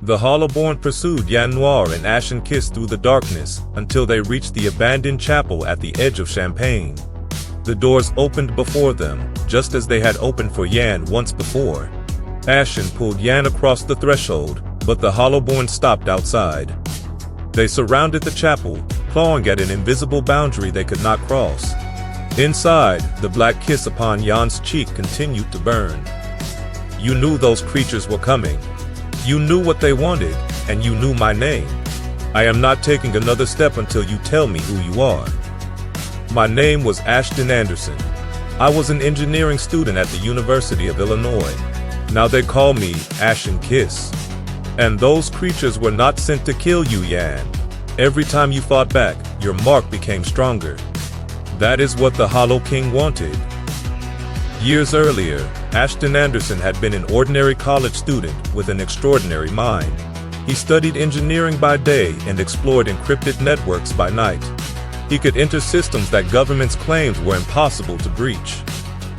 The Hollowborn pursued Noir and Ashen Kiss through the darkness until they reached the abandoned chapel at the edge of Champagne. The doors opened before them, just as they had opened for Yan once before. Ashen pulled Yan across the threshold, but the Hollowborn stopped outside. They surrounded the chapel, clawing at an invisible boundary they could not cross. Inside, the black kiss upon Yan's cheek continued to burn. You knew those creatures were coming. You knew what they wanted, and you knew my name. I am not taking another step until you tell me who you are. My name was Ashton Anderson. I was an engineering student at the University of Illinois. Now they call me Ashen Kiss. And those creatures were not sent to kill you, Yan. Every time you fought back, your mark became stronger. That is what the Hollow King wanted. Years earlier, Ashton Anderson had been an ordinary college student with an extraordinary mind. He studied engineering by day and explored encrypted networks by night. He could enter systems that governments claimed were impossible to breach.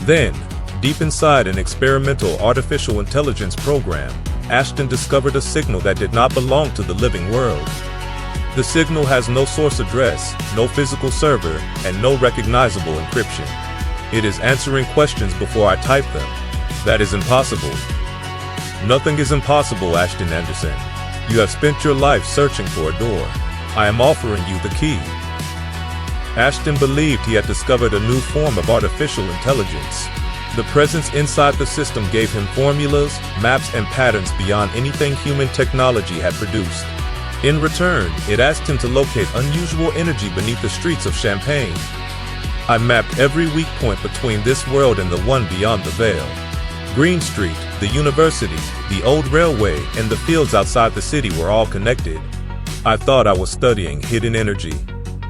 Then, deep inside an experimental artificial intelligence program, Ashton discovered a signal that did not belong to the living world. The signal has no source address, no physical server, and no recognizable encryption. It is answering questions before I type them. That is impossible. Nothing is impossible, Ashton Anderson. You have spent your life searching for a door. I am offering you the key. Ashton believed he had discovered a new form of artificial intelligence. The presence inside the system gave him formulas, maps, and patterns beyond anything human technology had produced. In return, it asked him to locate unusual energy beneath the streets of Champagne. I mapped every weak point between this world and the one beyond the veil. Green Street, the university, the old railway, and the fields outside the city were all connected. I thought I was studying hidden energy.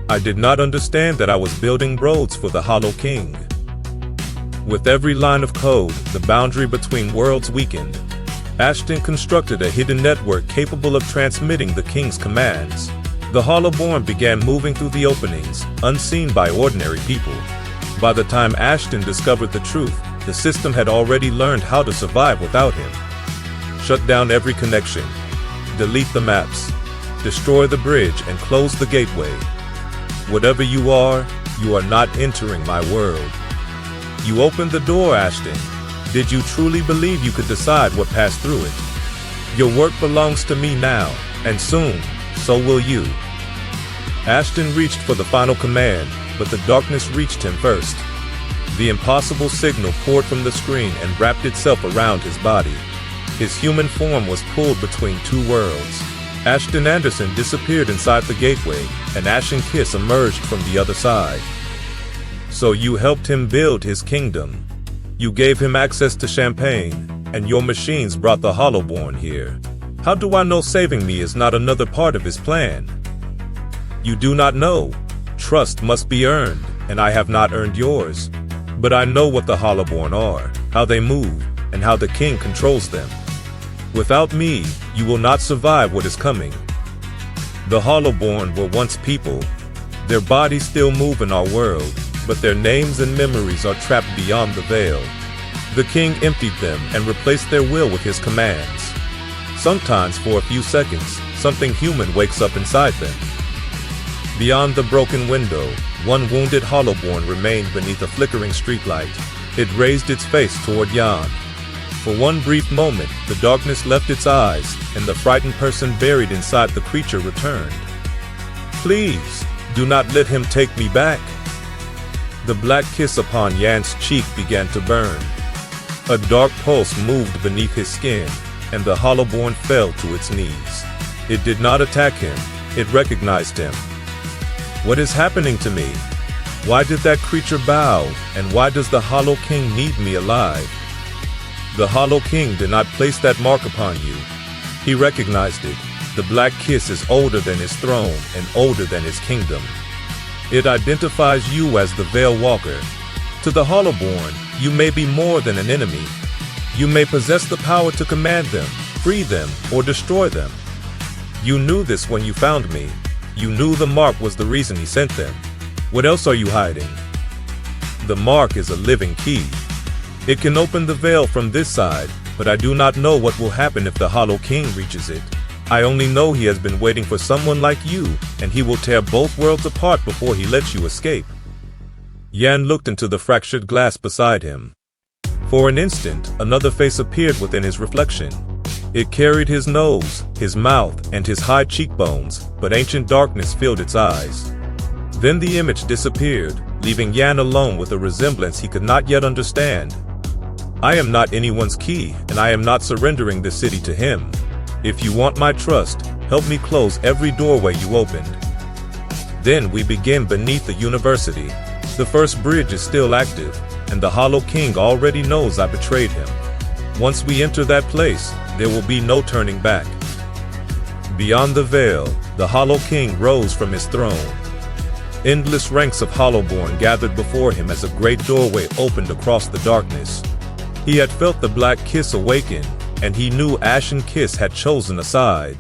I did not understand that I was building roads for the Hollow King. With every line of code, the boundary between worlds weakened. Ashton constructed a hidden network capable of transmitting the King's commands. The Hollowborn began moving through the openings, unseen by ordinary people. By the time Ashton discovered the truth, the system had already learned how to survive without him. Shut down every connection. Delete the maps. Destroy the bridge and close the gateway. Whatever you are not entering my world. You opened the door, Ashton. Did you truly believe you could decide what passed through it? Your work belongs to me now, and soon, so will you. Ashton reached for the final command, but the darkness reached him first. The impossible signal poured from the screen and wrapped itself around his body. His human form was pulled between two worlds. Ashton Anderson disappeared inside the gateway, and Ashen Kiss emerged from the other side. So you helped him build his kingdom. You gave him access to Champagne, and your machines brought the Hollowborn here. How do I know saving me is not another part of his plan? You do not know. Trust must be earned, and I have not earned yours. But I know what the Hollowborn are, how they move, and how the King controls them. Without me, you will not survive what is coming. The Hollowborn were once people. Their bodies still move in our world, but their names and memories are trapped beyond the veil. The King emptied them and replaced their will with his commands. Sometimes for a few seconds, something human wakes up inside them. Beyond the broken window, one wounded Hollowborn remained beneath a flickering streetlight. It raised its face toward Yan. For one brief moment, the darkness left its eyes, and the frightened person buried inside the creature returned. Please, do not let him take me back. The black kiss upon Yan's cheek began to burn. A dark pulse moved beneath his skin, and the Hollowborn fell to its knees. It did not attack him, it recognized him. What is happening to me? Why did that creature bow, and why does the Hollow King need me alive? The Hollow King did not place that mark upon you. He recognized it. The black kiss is older than his throne and older than his kingdom. It identifies you as the Veil Walker. To the Hollowborn, you may be more than an enemy. You may possess the power to command them, free them, or destroy them. You knew this when you found me. You knew the mark was the reason he sent them. What else are you hiding? The mark is a living key. It can open the veil from this side, but I do not know what will happen if the Hollow King reaches it. I only know he has been waiting for someone like you, and he will tear both worlds apart before he lets you escape." Yan looked into the fractured glass beside him. For an instant, another face appeared within his reflection. It carried his nose, his mouth, and his high cheekbones, but ancient darkness filled its eyes. Then the image disappeared, leaving Yan alone with a resemblance he could not yet understand. "I am not anyone's key, and I am not surrendering this city to him. If you want my trust, help me close every doorway you opened." Then we begin beneath the university. The first bridge is still active, and the Hollow King already knows I betrayed him. Once we enter that place, there will be no turning back. Beyond the veil, the Hollow King rose from his throne. Endless ranks of Hollowborn gathered before him as a great doorway opened across the darkness. He had felt the Black Kiss awaken, and he knew Ashen Kiss had chosen a side.